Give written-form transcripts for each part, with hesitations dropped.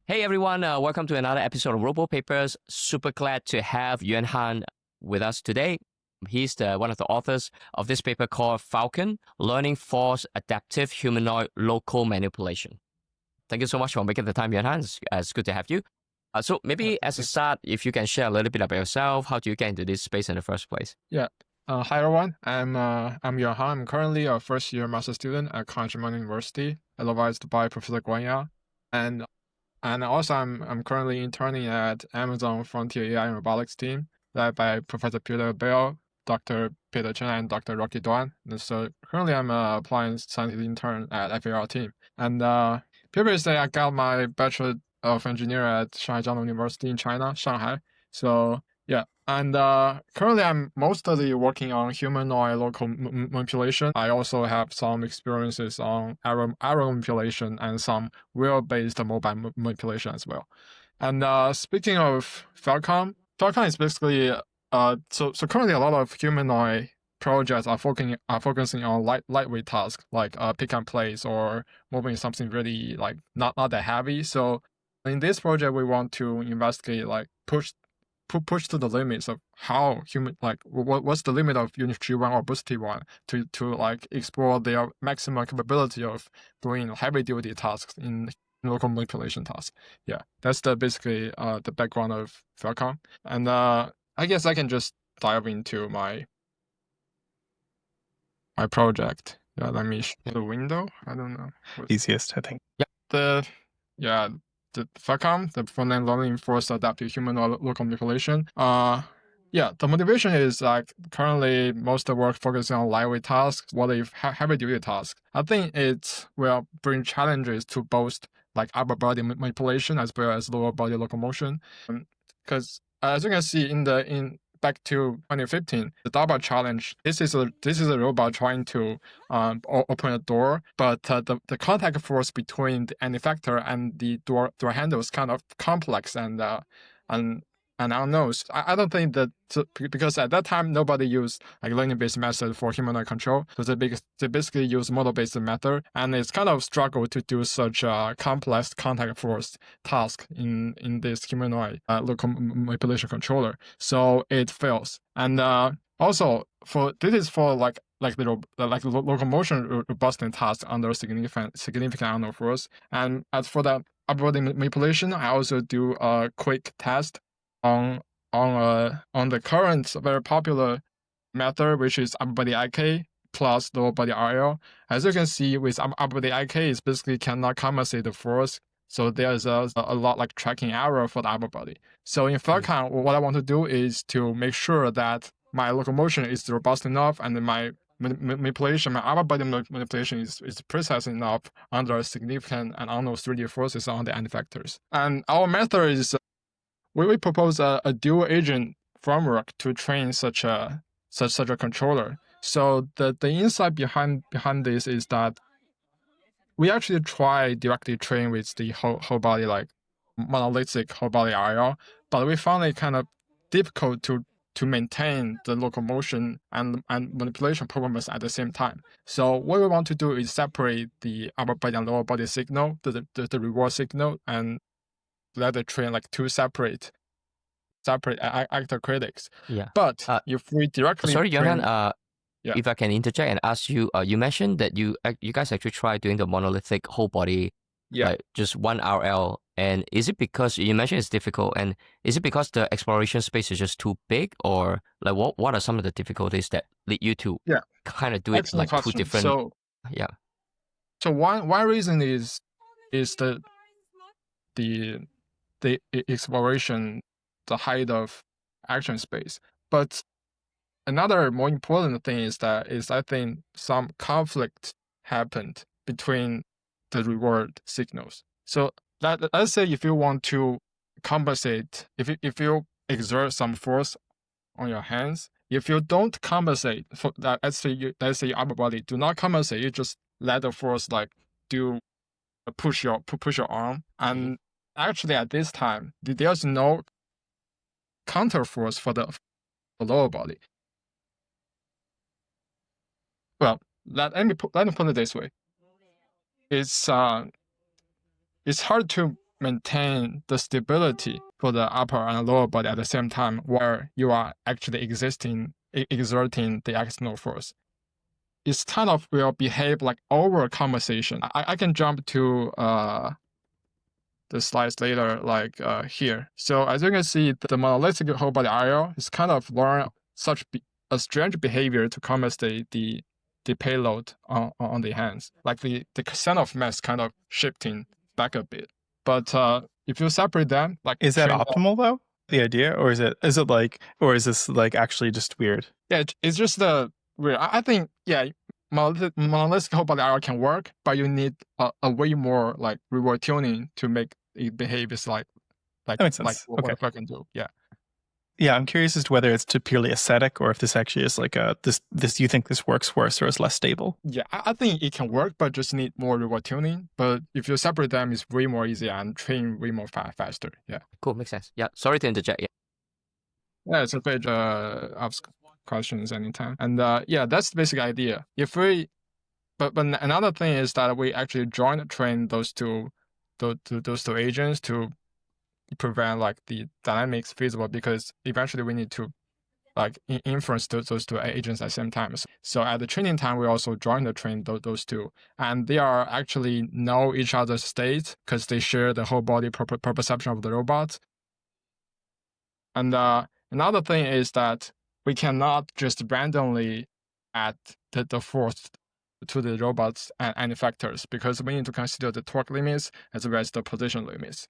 Hey everyone, welcome to another episode of Robo Papers. Super glad to have Yuanhang with us today. He's one of the authors of this paper called FALCON, Learning Force Adaptive Humanoid Loco-Manipulation. Thank you so much for making the time, Yuanhang. It's good to have you. So maybe as a start, if you can share a little bit about yourself, how do you get into this space in the first place? Yeah. Hi everyone. I'm Yuanhang. I'm currently a first-year master student at Humanoid University, advised by Professor Guanya, and also I'm currently interning at Amazon Frontier AI and Robotics team, led by Professor Peter Bell, Dr. Peter Chen, and Dr. Rocky Duan. And so currently I'm a appliance scientist intern at FAR team. And previously I got my Bachelor of Engineer at Shanghai Jiangnan University in China, Shanghai. So yeah, and currently I'm mostly working on humanoid local manipulation. I also have some experiences on aero manipulation and some wheel-based mobile manipulation as well. And speaking of FALCON is basically so currently a lot of humanoid projects are focusing on lightweight tasks like pick and place or moving something really like not that heavy. So in this project, we want to investigate like push to the limits of how human what's the limit of unit G1 or boost T1 to like explore their maximum capability of doing heavy duty tasks in local manipulation tasks. Yeah, that's basically the background of FALCON. And I guess I can just dive into my project. Yeah, let me show the window. I don't know. Easiest, I think. The FALCON, the front-end learning force adaptive humanoid local manipulation. The motivation is like currently most of the work focusing on lightweight tasks. What if heavy duty tasks? I think it will bring challenges to both like upper body manipulation as well as lower body locomotion. Because as you can see in back to 2015, the DARPA challenge. This is a robot trying to open a door, but the contact force between the effector and the door handle is kind of complex and unknown. I don't think that because at that time nobody used like learning-based method for humanoid control, so they basically use model-based method, and it's kind of struggle to do such a complex contact force task in this humanoid local manipulation controller. So it fails, and also this is for like the locomotion robusting task under significant unknown force. And as for the upper body manipulation, I also do a quick test on the current very popular method, which is upper body IK plus lower body RL. As you can see, with upper body IK, it basically cannot compensate the force. So there's a lot like tracking error for the upper body. So in FALCON, what I want to do is to make sure that my locomotion is robust enough and my manipulation, my upper body manipulation is precise enough under significant and unknown 3D forces on the end effectors. And our method is we propose a dual agent framework to train such a controller. So the insight behind this is that we actually try directly train with the whole body like monolithic whole body IR, but we found it kind of difficult to maintain the locomotion and manipulation performance at the same time. So what we want to do is separate the upper body and lower body signal, the reward signal, and let it train like two separate actor critics. Yeah. But if we directly sorry, train, Yuanhang, if I can interject and ask you, you mentioned that you guys actually tried doing the monolithic whole body, like just one RL. And is it because you mentioned it's difficult? And is it because the exploration space is just too big, or like what are some of the difficulties that lead you to kind of do it like two different? So one reason is the exploration, the height of action space. But another more important thing is I think some conflict happened between the reward signals. So let's say if you want to compensate, if you exert some force on your hands, if you don't compensate for that, let's say your upper body do not compensate, you just let the force like do push your arm, and actually at this time there's no counter force for the lower body. Well, let me put it this way. It's hard to maintain the stability for the upper and lower body at the same time where you are actually exerting the external force. It's kind of will behave like overcompensation. I can jump to the slides later, like here. So as you can see, the monolithic whole body aerial is kind of learn a strange behavior to compensate the payload on the hands. Like the center of mass kind of shifting back a bit. But if you separate them, like is that optimal though? The idea, or is it like, or is this like actually just weird? Yeah, it's just weird. I think monolithic whole body aerial can work, but you need a way more like reward tuning to make it behave like that makes sense. Like what I can do. Yeah. Yeah, I'm curious as to whether it's to purely aesthetic or if this actually is like this. You think this works worse or is less stable? Yeah, I think it can work, but just need more reward tuning. But if you separate them, it's way more easy and train way more faster. Yeah. Cool, makes sense. Yeah, sorry to interject. Yeah, it's a page. Ask questions anytime. And yeah, that's the basic idea. If we, but another thing is that we actually joint train those two agents to prevent like the dynamics feasible, because eventually we need to like influence those two agents at the same time. So at the training time, we also join train those two, and they are actually know each other's state because they share the whole body perception of the robots. And another thing is that we cannot just randomly add the force to the robots and effectors, because we need to consider the torque limits as well as the position limits.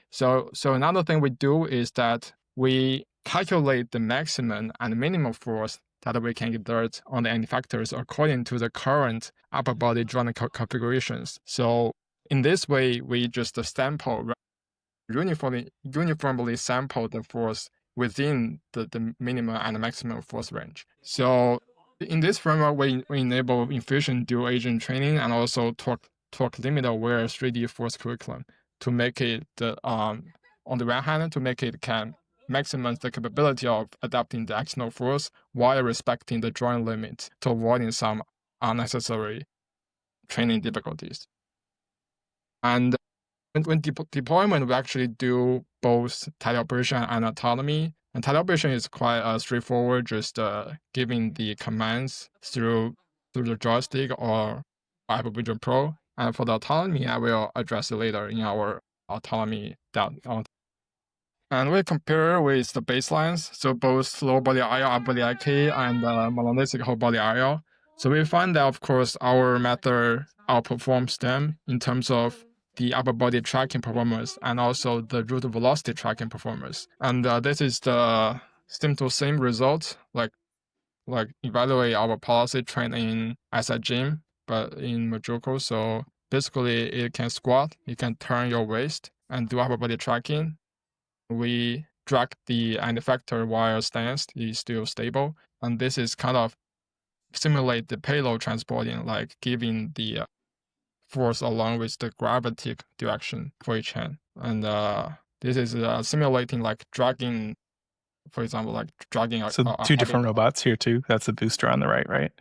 So another thing we do is that we calculate the maximum and minimum force that we can exert on the effectors according to the current upper body joint configurations. So in this way, we just uniformly sample the force within the minimum and maximum force range. So in this framework, we enable efficient dual agent training and also torque limit aware 3D force curriculum to make it on the one hand, to make it can maximize the capability of adapting the external force while respecting the joint limit to avoiding some unnecessary training difficulties. And when deployment, we actually do both teleoperation and autonomy. And teleoperation is quite straightforward, just giving the commands through the joystick or Apple Vision Pro. And for the autonomy, I will address it later in our autonomy down. And we compare with the baselines, so both lower body IR, upper body IK, and monolithic whole body IR. So we find that, of course, our method outperforms them in terms of the upper body tracking performance and also the root velocity tracking performance. And this is the same result, like evaluate our policy trained in SI gym, but in Majoko. So basically, it can squat, it can turn your waist and do upper body tracking. We drag the end effector while stance is still stable. And this is kind of simulate the payload transporting, like giving the force along with the gravity direction for each hand. And this is simulating like dragging, for example, like dragging. So two different robots here too. That's the booster on the right?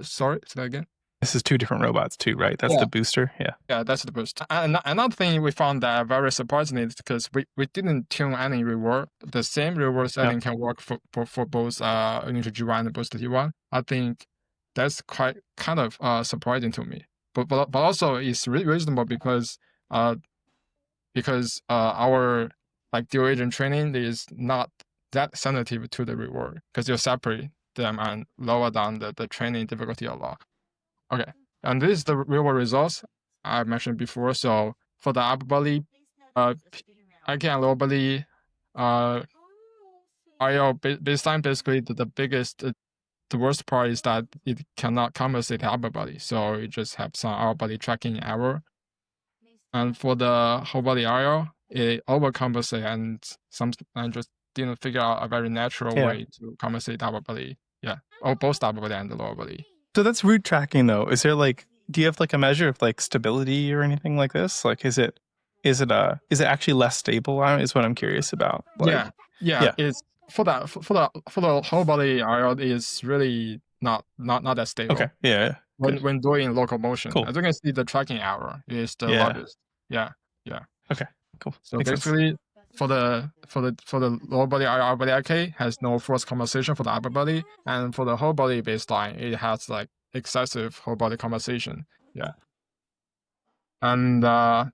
Sorry, say that again. This is two different robots too, right? That's the booster, yeah. Yeah, that's the booster. And another thing we found that very surprising is because we didn't tune any reward. The same reward setting can work for both Unity G1 and Booster T1. I think that's quite kind of surprising to me. But also it's reasonable because our like dual agent training is not that sensitive to the reward because you separate them and lower down the training difficulty a lot. Okay, and this is the real world results I mentioned before. So for the upper body, IK and lower body, IO baseline, basically the biggest, the worst part is that it cannot compensate the upper body. So it just have some upper body tracking error. And for the whole body IO, it overcompensate and just didn't figure out a very natural way to compensate the upper body. Yeah, or both the upper body and the lower body. So that's root tracking though. Is there like, do you have like a measure of like stability or anything like this? Like, is it actually less stable? Is what I'm curious about. Like, yeah. It's for the whole body IO is really not that stable. Okay. Yeah. When doing local motion, cool. As you can see, the tracking error is the largest. Yeah. Okay. Cool. So Makes sense. basically, for the lower body, our body IK has no force compensation for the upper body, and for the whole body baseline, it has like excessive whole body compensation. Yeah. And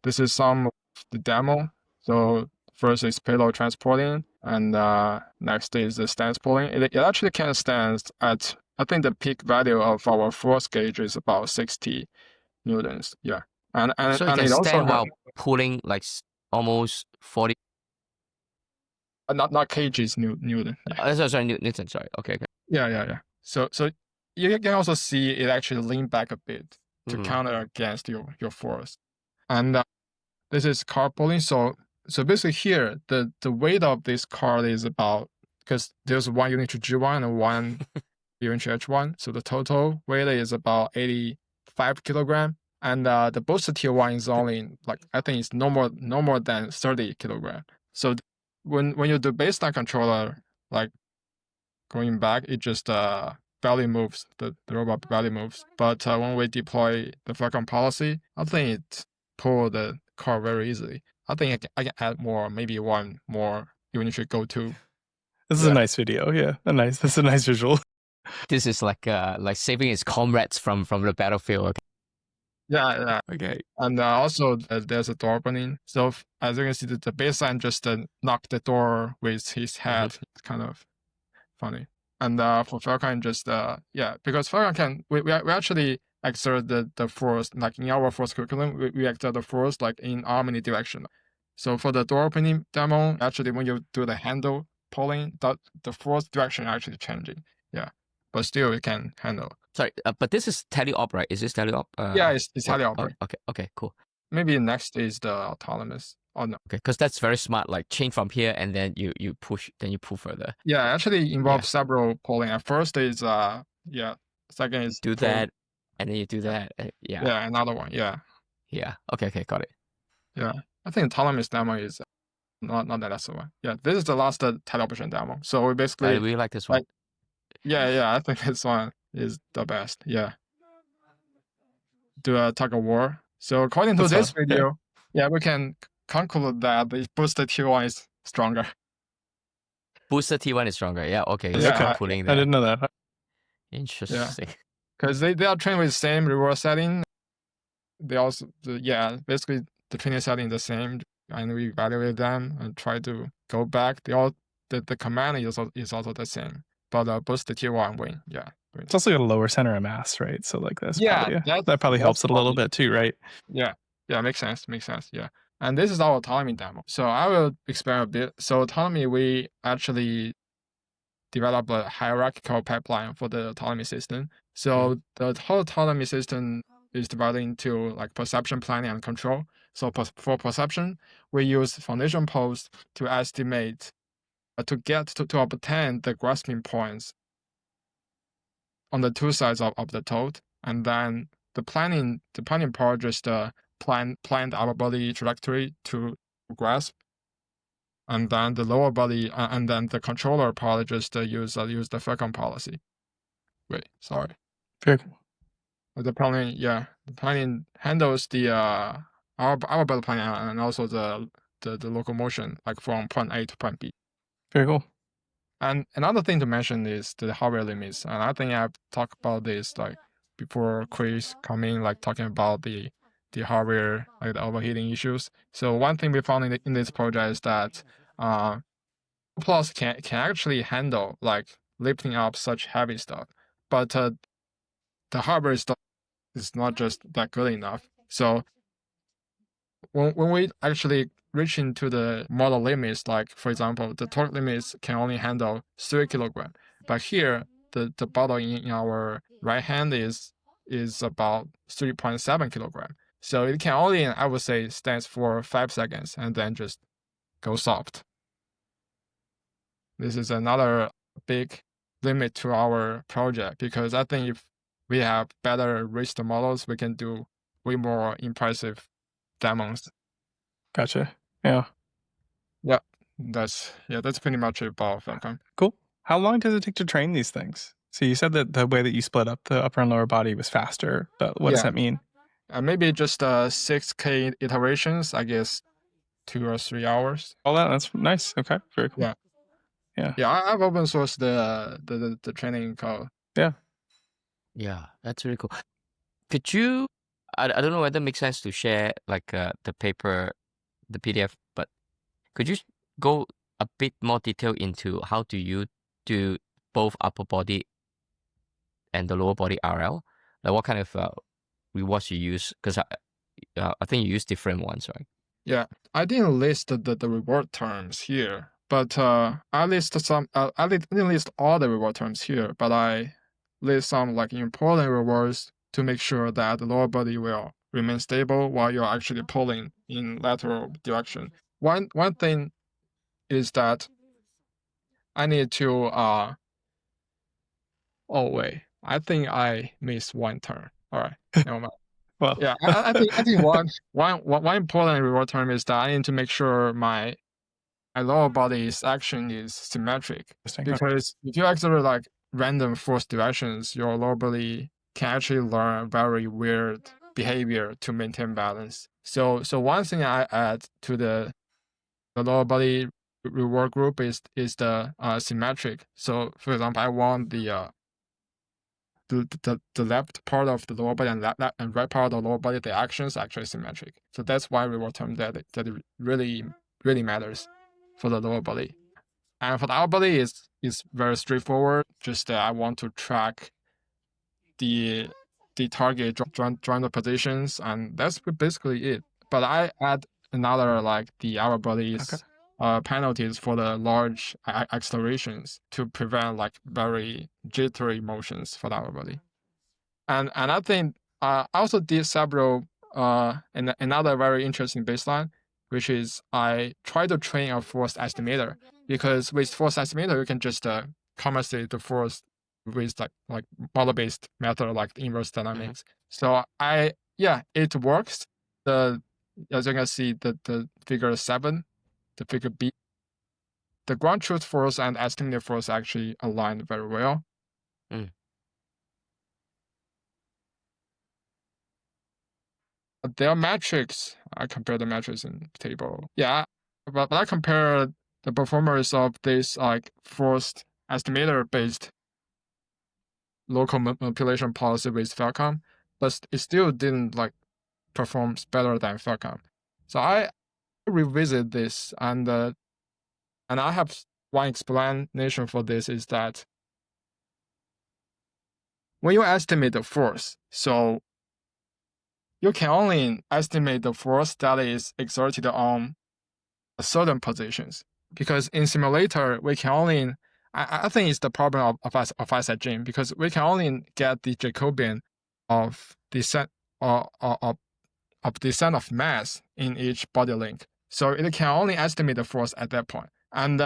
this is some of the demo. So first is payload transporting, and next is the stance pulling. It actually can stand at, I think the peak value of our force gauge is about 60 newtons. Yeah. And So you can it also stand has, while pulling like almost 40. not kgs, Newton. Yeah. Sorry, Newton. Sorry. Okay. Yeah. So you can also see it actually lean back a bit to counter against your force. And this is car pulling. So basically here, the weight of this car is about, because there's 1 unit to G1 and 1 unit to H1. So the total weight is about 85 kilogram. And the booster T1 is only like, I think it's no more than 30 kilogram. So when you do baseline controller, like going back, it just barely moves. The robot barely moves. But when we deploy the FALCON policy, I think it pull the car very easily. I think I can add more, maybe one more unit should go to. This is a nice video. Yeah, that's a nice visual. This is like saving his comrades from the battlefield. Yeah. Okay. And also there's a door opening. So as you can see, the baseline just knocked the door with his head. It's kind of funny. And for FALCON, just because FALCON can, we actually exert the force, like in our force curriculum, we exert the force like in harmony direction. So for the door opening demo, actually when you do the handle pulling, the force direction actually changing. Yeah, but still you can handle. Sorry, but this is teleop, right? Is this teleop? Yeah, it's teleop. Okay, cool. Maybe next is the autonomous. Oh no. Okay, because that's very smart. Like chain from here, and then you push, then you pull further. Yeah, actually involves several pulling. At first is second is do pull. that, and then you do that. Yeah, another one. Yeah. Okay, got it. Yeah, I think autonomous demo is not the last one. Yeah, this is the last teleoperation demo. So we basically. I really like this one. I think this one is the best. Yeah. Do a tug of war. So according to this video, we can conclude that the booster T1 is stronger. Booster T1 is stronger. Yeah, okay. Yeah, I didn't know that. Interesting. Because they are trained with the same reward setting. They also, basically the training setting is the same, and we evaluate them and try to go back. The command is also the same, but booster T1 win. Yeah. It's also got a lower center of mass, right? So like that's that probably helps it a little bit too, right? Yeah, makes sense. Yeah. And this is our autonomy demo. So I will explain a bit. So autonomy, we actually develop a hierarchical pipeline for the autonomy system. So the whole autonomy system is divided into like perception, planning, and control. So for perception, we use foundation posts to estimate, to get to obtain the grasping points on the two sides of the toad, and then the planning part just plan the upper body trajectory to grasp, and then the lower body and then the controller part just use the FALCON policy. Wait, sorry. Very cool. The planning handles the our body planning and also the locomotion, like from point A to point B. Very cool. And another thing to mention is the hardware limits. And I think I've talked about this like before Chris coming, like talking about the hardware, like the overheating issues. So one thing we found in this project is that Plus can actually handle like lifting up such heavy stuff, but the hardware stuff is not just that good enough. So when we actually reach into the model limits, like for example, the torque limits can only handle 3 kilogram, but here the bottle in our right hand is about 3.7 kilogram. So it can only, I would say, stands for 5 seconds and then just go soft. This is another big limit to our project, because I think if we have better wrist models, we can do way more impressive demos. Gotcha. Yeah. Yeah, that's pretty much it about FALCON. Cool. How long does it take to train these things? So you said that the way that you split up the upper and lower body was faster, but what does that mean? Maybe just 6K iterations, I guess. 2 or 3 hours. All that's nice. Okay, very cool. Yeah. Yeah. Yeah, I've open sourced the training code. Yeah, that's really cool. Could you, I don't know whether it makes sense to share like the paper, the PDF, but could you go a bit more detail into how do you do both upper body and the lower body RL? Like what kind of rewards you use? Because I think you use different ones, right? Yeah, I didn't list the reward terms here, but I list some. I didn't list all the reward terms here, but I list some like important rewards to make sure that the lower body will remain stable while you're actually pulling in lateral direction. One thing is that I need to oh wait, I think I missed one term. All right, never mind. Well, Yeah, I think one important reward term is that I need to make sure my lower body's action is symmetric. Interesting. Because if you exert like random force directions, your lower body can actually learn very weird behavior to maintain balance. So one thing I add to the lower body reward group is the symmetric. So for example, I want the left part of the lower body and right part of the lower body, the actions are actually symmetric. So that's why reward term that really matters for the lower body. And for the upper body is very straightforward. Just I want to track the target joint positions, and that's basically it. But I add another like the upper body's penalties for the large accelerations to prevent like very jittery motions for the upper body. And I think I also did several another very interesting baseline, which is I try to train a force estimator, because with force estimator you can just compensate the force with like model-based method like the inverse dynamics. So it works. As you can see the figure 7, the figure B, the ground truth force and estimated force actually aligned very well. Their metrics, I compare the metrics in the table. Yeah, but I compare the performance of this like forced estimator-based local manipulation policy with FALCON, but it still didn't like perform better than FALCON. So I revisit this, and I have one explanation for this is that when you estimate the force, so you can only estimate the force that is exerted on certain positions, because in simulator we can only I think it's the problem of us at Jim, because we can only get the Jacobian of descent of descent of mass in each body link, so it can only estimate the force at that point. And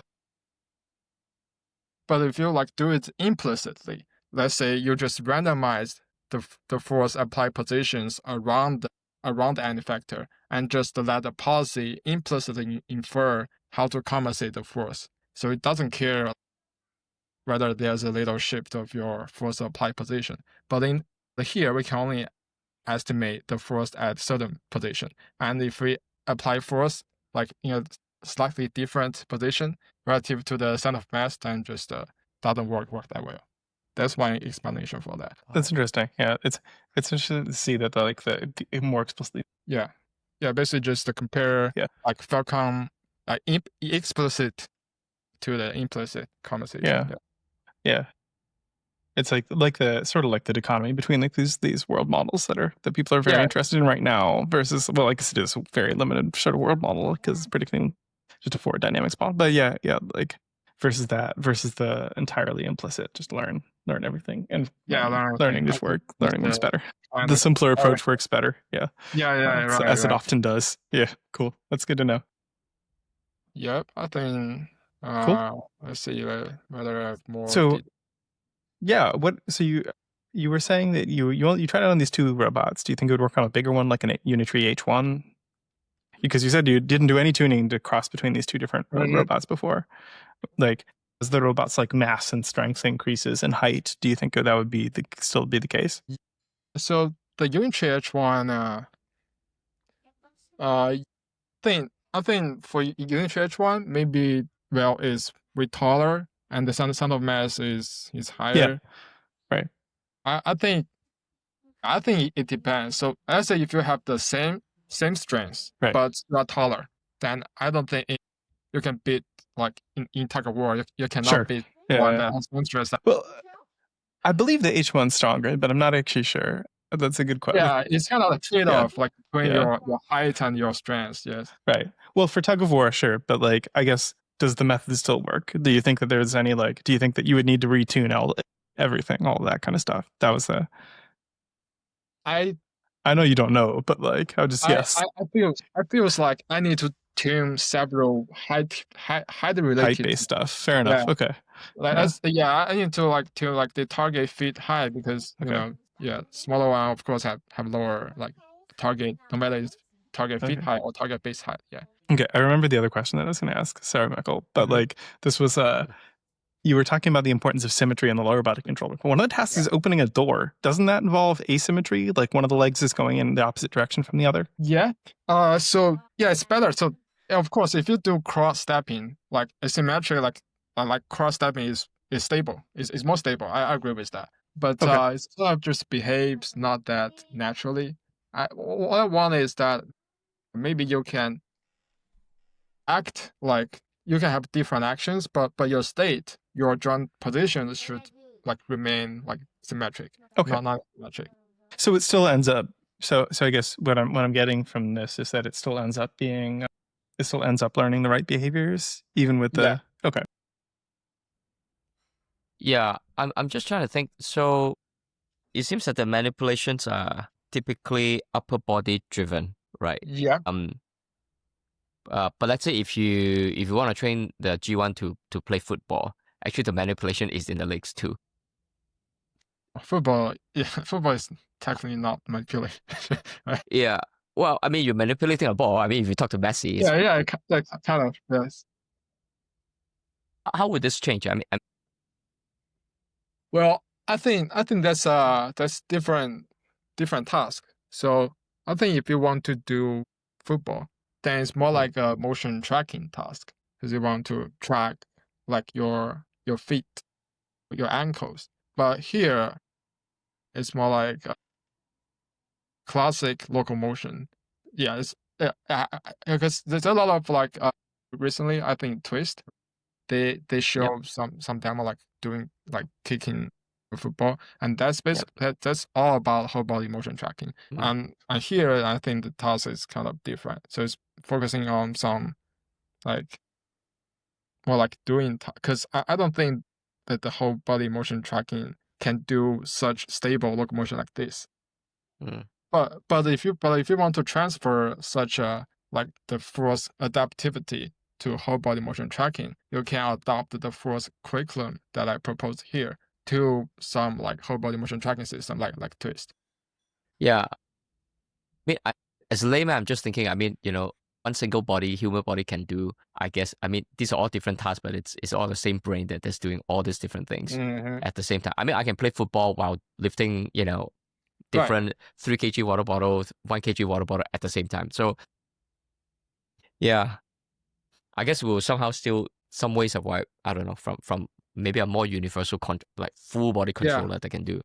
but if you like do it implicitly, let's say you just randomize the force applied positions around the end effector and just let the policy implicitly infer how to compensate the force. So it doesn't care whether there's a little shift of your force applied position. But in here, we can only estimate the force at certain position. And if we apply force like in a slightly different position relative to the center of mass, then just doesn't work that well. That's one explanation for that. That's interesting. Yeah, it's interesting to see that the more explicitly. Yeah, basically just to compare like FALCON explicit to the implicit compensation. Yeah. It's like the sort of like the dichotomy between like these world models that people are very interested in right now versus, well, I guess it is a very limited sort of world model because it's predicting just a forward dynamics model. But like versus the entirely implicit, just learn everything, and learning just works better. The simpler approach works better. As it often does. Yeah, cool. That's good to know. Yep, I think. Cool. Let's see whether I have more. So you were saying that you tried out on these 2 robots. Do you think it would work on a bigger one like an Unitree H1? Because you said you didn't do any tuning to cross between these 2 different robots before. Like, as the robots like mass and strength increases and height, do you think that would be still be the case? So the Unitree H1, I think I think for unitary H1, maybe is way taller and the center of mass is higher. Right. I think it depends. So let's say if you have the same strength, Right. but you are taller, then I don't think you can beat like in tug of war. You cannot Sure. beat Yeah, one yeah. that has one strength. Well, I believe the H1's stronger, but I'm not actually sure. That's a good question. Yeah, it's kind of a trade-off, like between your height and your strength. Yes. Right. Well, for tug of war, sure, but like, I guess, does the method still work? Do you think that there's any like? Do you think that you would need to retune everything, all that kind of stuff? That was the. I know you don't know, but like, I would just guess. I feels like I need to tune several height related Height-based stuff. Fair enough. Yeah. Okay. Like I need to like the target feet height because you know smaller one of course have lower like target no matter it's target feet height or target base height. Yeah. Okay, I remember the other question that I was going to ask. Sorry, Michael, but Mhm. like this was you were talking about the importance of symmetry in the lower body controller. One of the tasks is opening a door. Doesn't that involve asymmetry? Like one of the legs is going in the opposite direction from the other? Yeah. So yeah, it's better. So of course, if you do cross stepping, like asymmetry, like cross stepping is stable. Is more stable. I agree with that. But it sort of just behaves not that naturally. What I want is that maybe you can act like you can have different actions, but your state, your joint position should like remain like symmetric, not symmetric. So it still ends up. So I guess what I'm getting from this is that it still ends up being, it still ends up learning the right behaviors, even with the Yeah, I'm just trying to think. So it seems that the manipulations are typically upper body driven, right? Yeah. But let's say if you want to train the G1 to play football, actually the manipulation is in the legs too. Football is technically not manipulation. Right? Yeah. Well, I mean, you're manipulating a ball. I mean, if you talk to Messi, kind of yes. How would this change? I mean, Well, I think that's different task. So I think if you want to do football, then it's more like a motion tracking task because you want to track like your feet, your ankles. But here, it's more like classic locomotion. Yeah, it's because there's a lot of like recently I think Twist they show some demo like doing like kicking football, and that's basically that's all about whole body motion tracking. And here I think the task is kind of different, so it's focusing on some like more like doing because I don't think that the whole body motion tracking can do such stable locomotion like this. But if you want to transfer such a like the force adaptivity to whole body motion tracking, you can adopt the force curriculum that I proposed here to some like whole body motion tracking system like Twist. Yeah. I mean, as a layman, I'm just thinking, I mean, you know, one single body, human body can do, I guess, I mean, these are all different tasks, but it's all the same brain that's doing all these different things at the same time. I mean, I can play football while lifting, you know, different 3 kg water bottle, 1 kg water bottle at the same time. So, yeah, I guess we'll somehow still some ways of what, I don't know, from maybe a more universal, like full body controller that can do.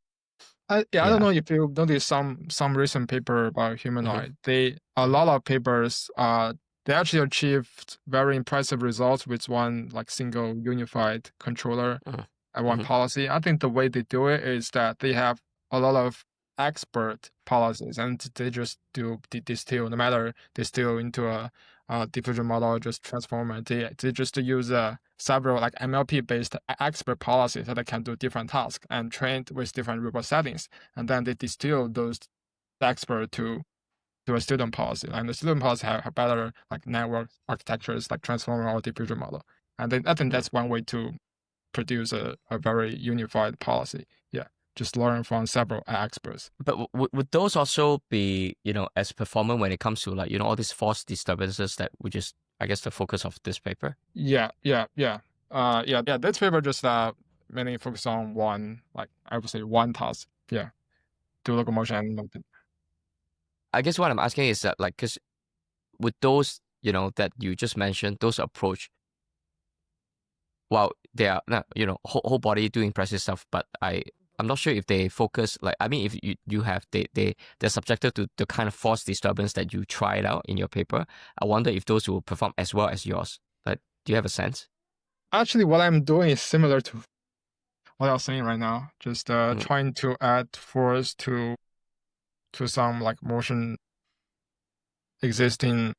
I don't know if you noticed some recent paper about humanoid. A lot of papers they actually achieved very impressive results with one like single unified controller and one policy. I think the way they do it is that they have a lot of expert policies and they just distill, no matter distill into a diffusion model or just transform it. They just use several like MLP based expert policies that can do different tasks and trained with different robot settings, and then they distill those expert to a student policy, and the student policy have better like network architectures like transformer or diffusion model, and then I think that's one way to produce a very unified policy. Yeah, just learn from several experts. But would those also be, you know, as performant when it comes to like, you know, all these force disturbances that which is, I guess, the focus of this paper? Yeah. This paper just mainly focus on one, like I would say one task. Yeah, do locomotion. I guess what I'm asking is that like, because with those, that you just mentioned, those approach, well, they are not, whole body doing impressive stuff, but I'm not sure if they focus, like, I mean, if you have, they're subjected to the kind of force disturbance that you tried out in your paper. I wonder if those will perform as well as yours. Like, do you have a sense? Actually, what I'm doing is similar to what I was saying right now. Just Mm. trying to add force to some like motion existing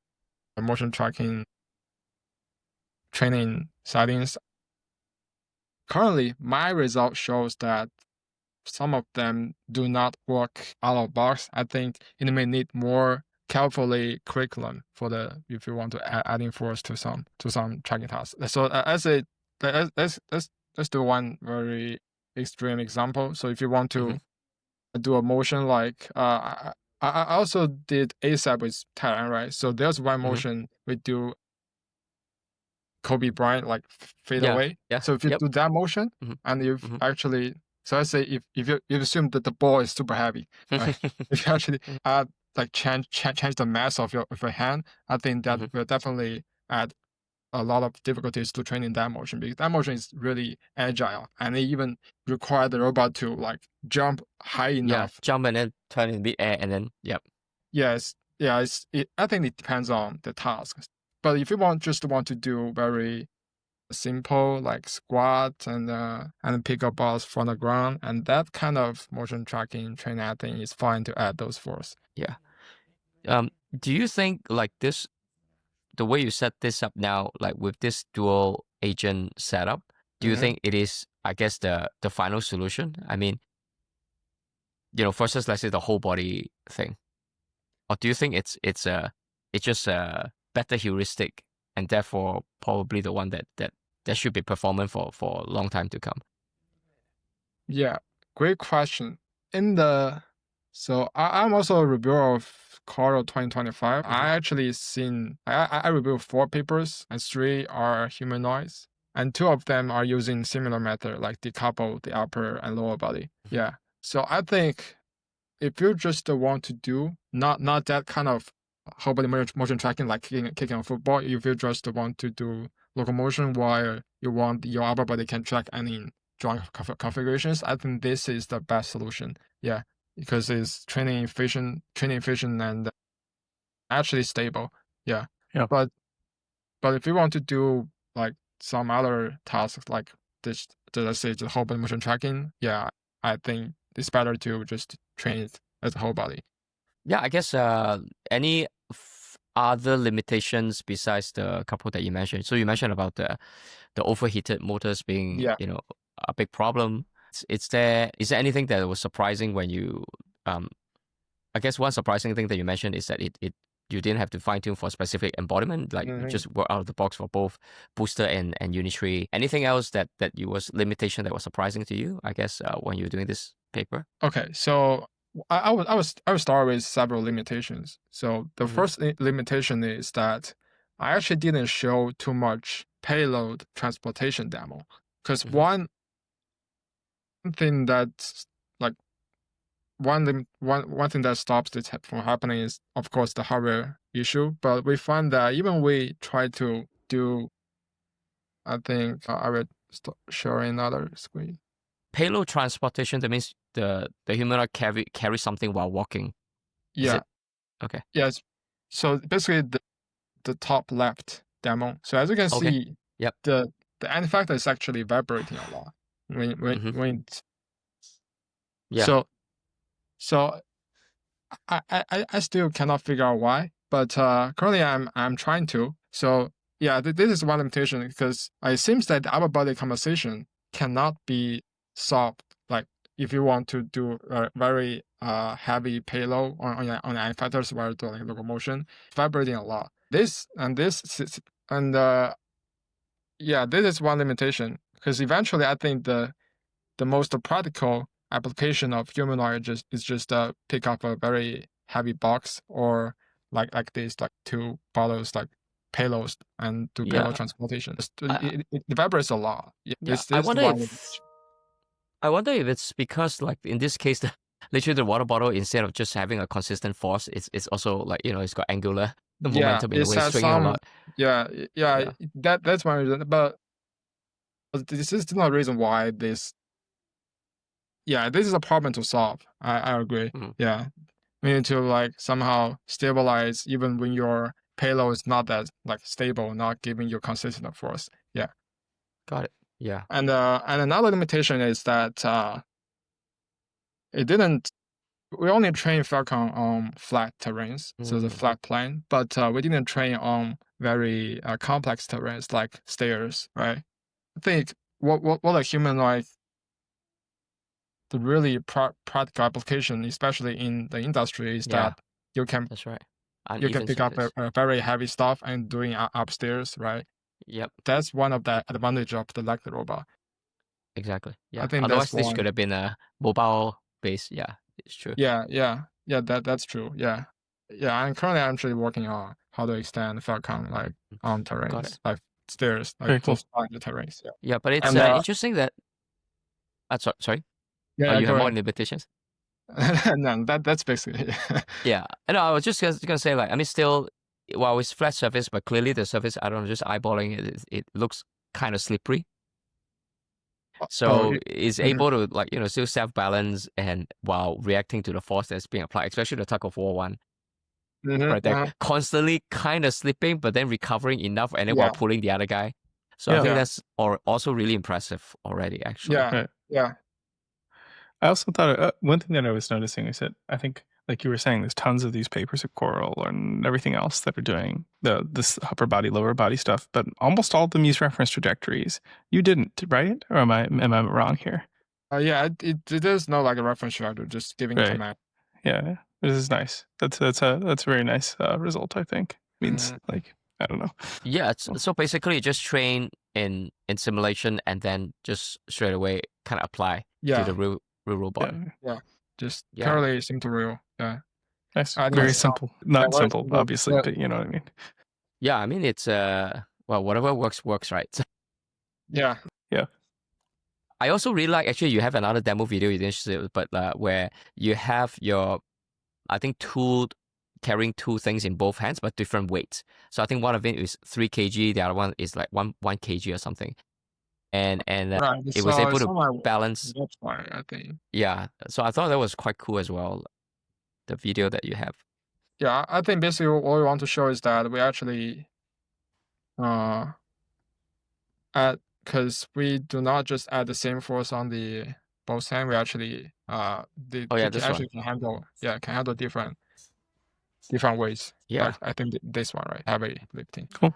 motion tracking training settings. Currently, my result shows that some of them do not work out of box. I think it may need more carefully curriculum for if you want to adding force to some tracking tasks. So let's do one very extreme example. So if you want to do a motion like I also did ASAP with Thailand, right? So there's one motion we do Kobe Bryant like fade away. Yeah. So if you do that motion and if actually, so let's say if you assume that the ball is super heavy, right? If you actually add like change the mass of your hand, I think that will definitely add a lot of difficulties to training that motion, because that motion is really agile and it even require the robot to like jump high enough. Yeah, jump and then turn in mid-air and then Yes. Yeah, I think it depends on the task. But if you want to do very simple like squat and pick up balls from the ground, and that kind of motion tracking training, I think is fine to add those force. Yeah. Do you think like this, the way you set this up now, like with this dual agent setup, do you think it is, I guess, the final solution? I mean, versus let's say the whole body thing, or do you think it's just a better heuristic and therefore probably the one that should be performing for a long time to come? Yeah, great question. So I'm also a reviewer of Coro 2025. I actually I reviewed 4 papers and 3 are humanoids, and 2 of them are using similar method, like decouple the upper and lower body. Yeah. So I think if you just want to do not that kind of whole body motion tracking like kicking a football, if you just want to do locomotion while you want your upper body can track any joint configurations, I think this is the best solution. Yeah, because it's training efficient and actually stable. Yeah. But if you want to do like some other tasks like this, let's say the whole body motion tracking, yeah, I think it's better to just train it as a whole body. Yeah, I guess any other limitations besides the couple that you mentioned. So you mentioned about the overheated motors being a big problem. Is there anything that was surprising when you I guess one surprising thing that you mentioned is that you didn't have to fine tune for specific embodiment, like you just work out of the box for both booster and Unitree. Anything else that was limitation that was surprising to you, I guess, when you were doing this paper? Okay, so I would start with several limitations. So the first limitation is that I actually didn't show too much payload transportation demo, because one thing that's like one thing that stops this from happening is, of course, the hardware issue. But we find that even we try to do, I think I will share another screen. Payload transportation, that means the humanoid carry something while walking. Yeah. Okay. Yes. So basically the top left demo. So as you can see, the end effector is actually vibrating a lot when So I still cannot figure out why, but currently I'm trying to. So yeah, this is one limitation, because it seems that the upper body compensation cannot be solved. Like if you want to do a very heavy payload on the effectors while doing locomotion, vibrating a lot. This is one limitation, because eventually I think the most practical application of humanoid is just pick up a very heavy box, or like this, like 2 bottles, like payloads, and do payload transportation. It vibrates a lot. I wonder if it's because, like in this case, literally the water bottle, instead of just having a consistent force, it's also like it's got angular the Yeah, momentum in a it way has swinging a some. lot. Yeah, Yeah. that's one reason. But this is not a reason why this. Yeah, this is a problem to solve. I agree. Mhm. Yeah, we need to like somehow stabilize even when your payload is not that like stable, not giving you consistent force. Yeah, Got it. Yeah. and another limitation is that it didn't. We only train Falcon on flat terrains, so the flat plane, but we didn't train on very complex terrains like stairs, right? I think what a humanoid, the really practical application, especially in the industry, is Yeah. that you can That's right. you can Uneven pick up surface. a very heavy stuff and doing upstairs, right? Yep. That's one of the advantage of the Lego robot. Exactly. Yeah. I think Otherwise, that's this one. could have been a mobile base. Yeah, it's true. Yeah. That's true. Yeah. I'm currently actually working on how to extend Falcon like on Got it. terrains, like stairs, like Very cool. just on the terrains. Yeah. Yeah, but it's And interesting that. Sorry. yeah, You go have more ahead. limitations. No, that's basically it. Yeah. No, I was just gonna say, like, I mean, still, while it's flat surface, but clearly the surface, I don't know, just eyeballing it, it looks kind of slippery. So it's able to, like, still self-balance and while reacting to the force that's being applied, especially the tug of war one, right? They're constantly kind of slipping, but then recovering enough and then while pulling the other guy. So I Yeah. think that's also really impressive already, actually. Yeah. I also thought one thing that I was noticing is that I think, like you were saying, there's tons of these papers of Coral and everything else that are doing this upper body, lower body stuff, but almost all of them use reference trajectories. You didn't, right? Or am I wrong here? Yeah, it is not like a reference trajectory, just giving Right. command. Yeah, this is nice. That's a very nice result. I think means like I don't know. Yeah, so basically just train in simulation and then just straight away kind of apply to the real robot. Yeah. Just purely simple real. Yeah. Nice. I Very think simple. Not very simple, simple, obviously, but you know what I mean. Yeah, I mean it's well, whatever works, right? Yeah. I also really like, actually, you have another demo video you didn't show, but where you have your, I think, carrying two things in both hands, but different weights. So I think one of it is 3 kg, the other one is like 1 kg or something. And Right. it was able to balance. That's why I think. Yeah, so I thought that was quite cool as well, the video that you have. Yeah, I think basically what we want to show is that we actually because we do not just add the same force on the both hand, we actually can handle different weights. Yeah. Like I think this one, right? Heavy lifting. Cool.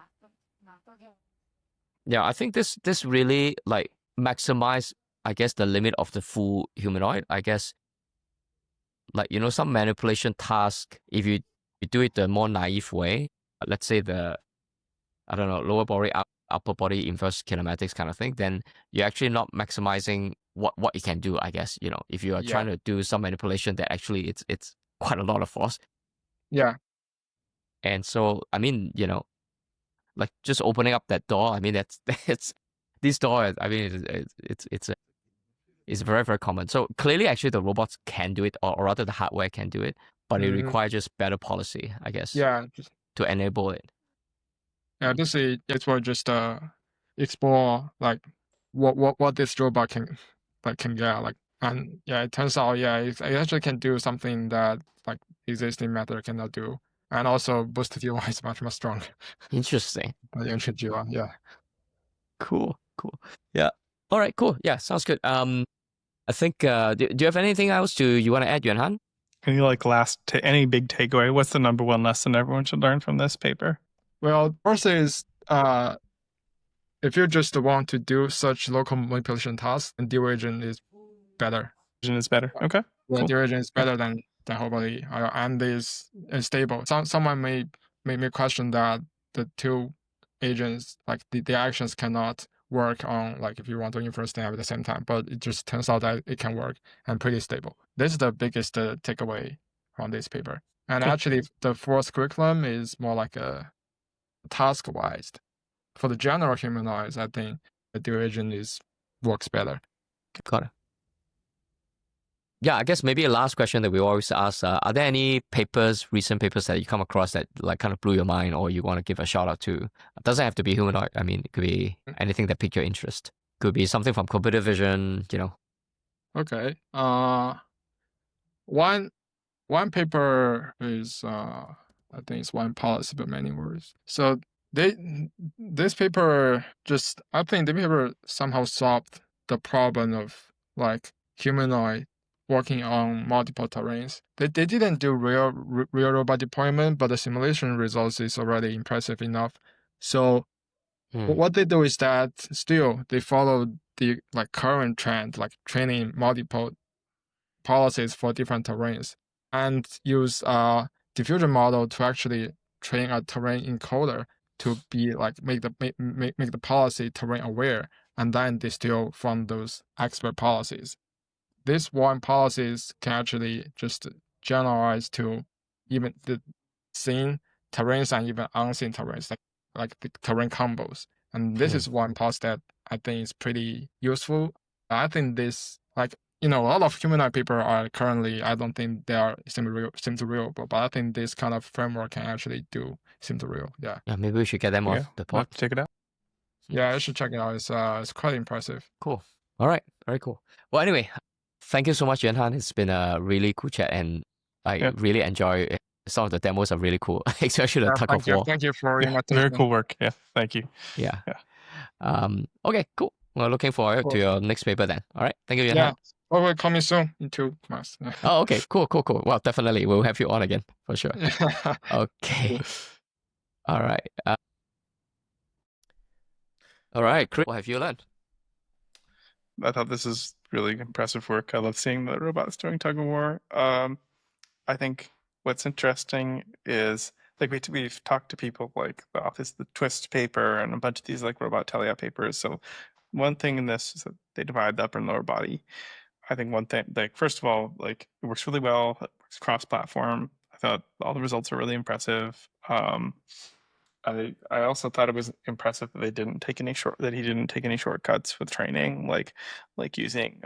Yeah, I think this really like maximize, I guess, the limit of the full humanoid. I guess, like, some manipulation task, if you do it the more naive way, let's say I don't know, lower body, upper body inverse kinematics kind of thing, then you're actually not maximizing what it can do, I guess. If you are trying to do some manipulation that actually it's quite a lot of force. Yeah. And so, I mean, like just opening up that door, I mean, that's this door, I mean, it's very, very common. So clearly, actually, the robots can do it, or rather the hardware can do it, but it requires just better policy, I guess, to enable it. Yeah, it's what just explore like what this robot can get, like, and it turns out it actually can do something that like existing method cannot do, and also boosted UI is much more strong. Interesting. Yeah. Cool. Yeah. All right. Cool. Yeah. Sounds good. I think. Do you have anything else you want to add, Yuanhang? Any like any big takeaway? What's the number one lesson everyone should learn from this paper? Well, first is if you just want to do such local manipulation tasks, then dual agent is better. Okay. Yeah, cool. dual agent is better than the whole body, and is stable. Someone may question that the two agents, like the actions cannot work on, like if you want to influence them at the same time, but it just turns out that it can work and pretty stable. This is the biggest takeaway from this paper. And actually, the fourth curriculum is more like a task-wise. For the general humanoids, I think the dual agent works better. Got it. Yeah, I guess maybe a last question that we always ask, are there any recent papers that you come across that like kind of blew your mind or you want to give a shout out to? It doesn't have to be humanoid. I mean, it could be anything that piqued your interest. Could be something from computer vision, Okay. One paper is I think it's one policy but many words. So this paper I think the paper somehow solved the problem of like humanoid working on multiple terrains. They didn't do real robot deployment, but the simulation results is already impressive enough. So what they do is that still they follow the like current trend, like training multiple policies for different terrains, and use a diffusion model to actually train a terrain encoder to be like make the policy terrain aware, and then distill from those expert policies. These one policies can actually just generalize to even the seen terrains and even unseen terrains, like the terrain combos. And this is one policy that I think is pretty useful. I think this a lot of humanoid people are currently, I don't think they are sim to real, but I think this kind of framework can actually do sim to real. Yeah. Yeah, maybe we should get them Yeah, off the pod. check it out. Yeah, you should check it out. It's quite impressive. Cool. All right. Very cool. Well, anyway, thank you so much, Yuanhang. It's been a really cool chat, and I really enjoy it. Some of the demos are really cool, especially the tug of war. Thank you for your very cool work. Yeah, thank you. Yeah. Okay, cool. Well, looking forward to your next paper then. All right. Thank you, Yuanhang. Yeah. Will coming soon in 2 months. Oh, okay. Cool. Well, definitely. We'll have you on again for sure. Okay. All right. All right, Chris, what have you learned? I thought this is really impressive work. I love seeing the robots doing tug of war. I think what's interesting is like we've talked to people like the Office, the Twist paper, and a bunch of these like robot teleop papers. So one thing in this is that they divide the upper and lower body. I think one thing, like first of all, like it works really well. It works cross-platform. I thought all the results are really impressive. I also thought it was impressive that he didn't take any shortcuts with training, like using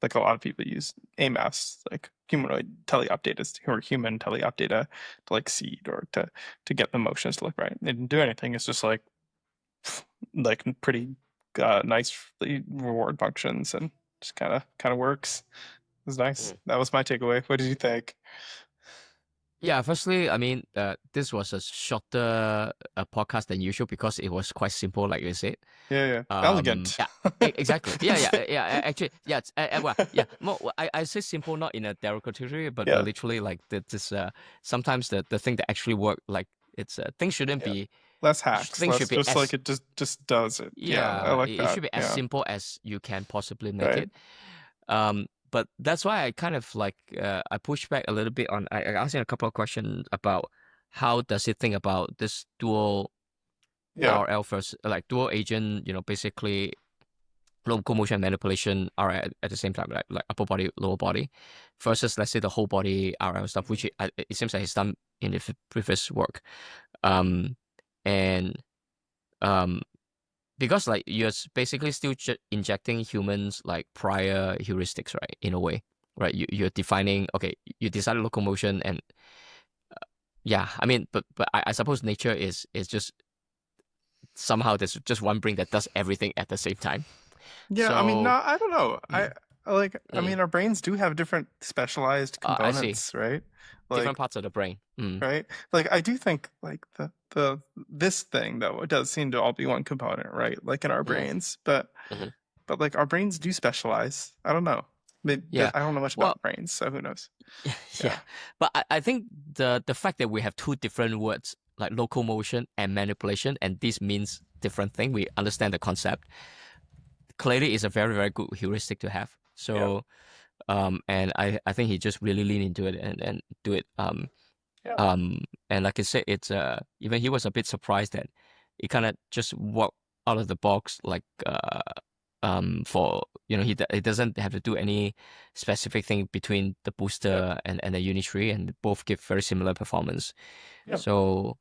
like a lot of people use AMAS, like humanoid teleop data or human teleop data to like seed or to get the motions to look right. They didn't do anything. It's just like pretty nice reward functions and just kind of works. It was nice. That was my takeaway. What did you think? Yeah, firstly, I mean, this was a shorter podcast than usual because it was quite simple, like you said. Yeah. Elegant. Yeah, exactly. Yeah. Actually, yeah. Well, yeah. More, I say simple not in a derogatory, but literally like this. Sometimes the thing that actually work, like it's things shouldn't be less hacks. Things should be just like it just does it. Yeah, I like that. It should be as simple as you can possibly make it. But that's why I kind of like I pushed back a little bit on. I asked him a couple of questions about how does he think about this dual RL first, like dual agent. Basically locomotion manipulation RL at the same time, like upper body, lower body, versus let's say the whole body RL stuff, which it seems like he's done in the previous work, because like you're basically still injecting humans like prior heuristics, right? In a way, right? You're defining, okay, you decided locomotion and I mean, but I suppose nature is just somehow there's just one brain that does everything at the same time. Yeah, so, I mean, no, I don't know. I mean, our brains do have different specialized components, right? Like, different parts of the brain, right? Like I do think like this thing though, it does seem to all be one component, right? Like in our brains, but like our brains do specialize. I don't know. I don't know much about brains, so who knows? Yeah. But I think the fact that we have two different words like locomotion and manipulation, and this means different thing. We understand the concept. Clearly, is a very, very good heuristic to have. So, and I think he just really lean into it and do it. And like I said, it's even he was a bit surprised that it kind of just walked out of the box, like for he doesn't have to do any specific thing between the booster and the unitary, and both give very similar performance. So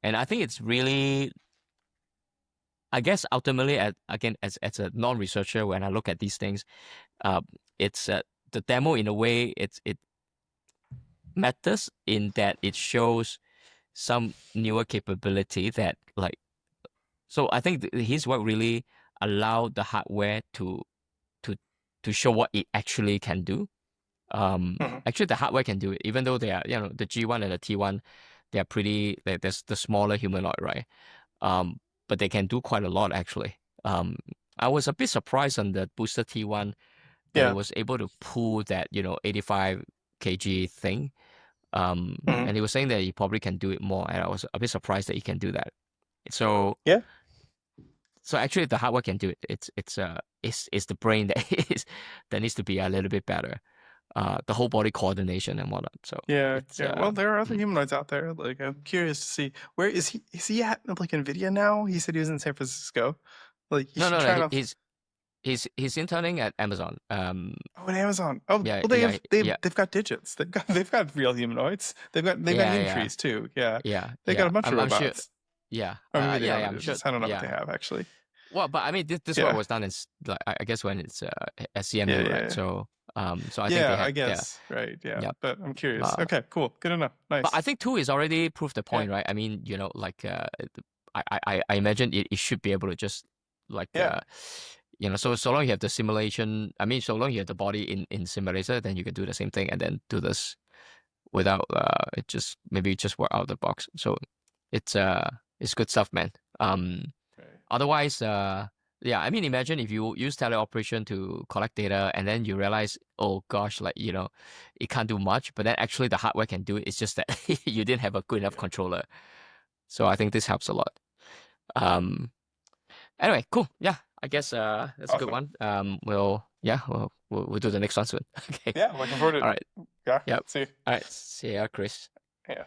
and I think it's really, I guess ultimately, as a non-researcher, when I look at these things, it's the demo in a way it matters in that it shows some newer capability that like. So I think his work really allowed the hardware to to show what it actually can do. Actually, the hardware can do it, even though they are, the G1 and the T1, they are pretty. There's the smaller humanoid, right? But they can do quite a lot actually. I was a bit surprised on the booster T1 that Yeah. it was able to pull that 85 kg thing. And he was saying that he probably can do it more, and I was a bit surprised that he can do that. So Yeah. So actually, the hardware can do it. It's the brain that that needs to be a little bit better. The whole body coordination and whatnot. So Yeah, it's, yeah. Well, there are other mm. humanoids out there. Like, I'm curious to see where is he? Is he at like Nvidia now? He said he was in San Francisco. Like, you should try No. out. He's interning at Amazon. Oh, at Amazon. Oh, Yeah, well, yeah, yeah, they've got digits. They've got real humanoids. They've got yeah, entries too. Yeah, yeah, they yeah. got a bunch of I'm sure. robots. Yeah, Or maybe they don't have I'm sure. digits. I don't know what they Yeah. have actually. Well, but I mean, this work Yeah, was done in like I guess when it's at CMU, yeah, right? yeah. So so I think Yeah, they I had guess. Right. Yeah. yeah. But I'm curious. Uh, Okay, cool. Good enough. but I Nice. think 2 is already proved the Yeah. point, right? I mean, like I imagine it should be able to just like Yeah. so long you have the simulation. I mean, so long you have the body in simulator, then you can do the same thing and then do this without it just maybe just work out of the box. So it's good stuff, man. Right. Otherwise, yeah, I mean, imagine if you use teleoperation to collect data and then you realize, oh gosh, like, it can't do much, but then actually the hardware can do it. It's just that you didn't have a good enough controller. So I think this helps a lot. Anyway, cool. Yeah, I guess that's a good Awesome. one. We'll do the next one soon. Okay. Yeah, looking forward to it. All right. Yeah. Yep. See you. All right. See ya, Chris. Yeah.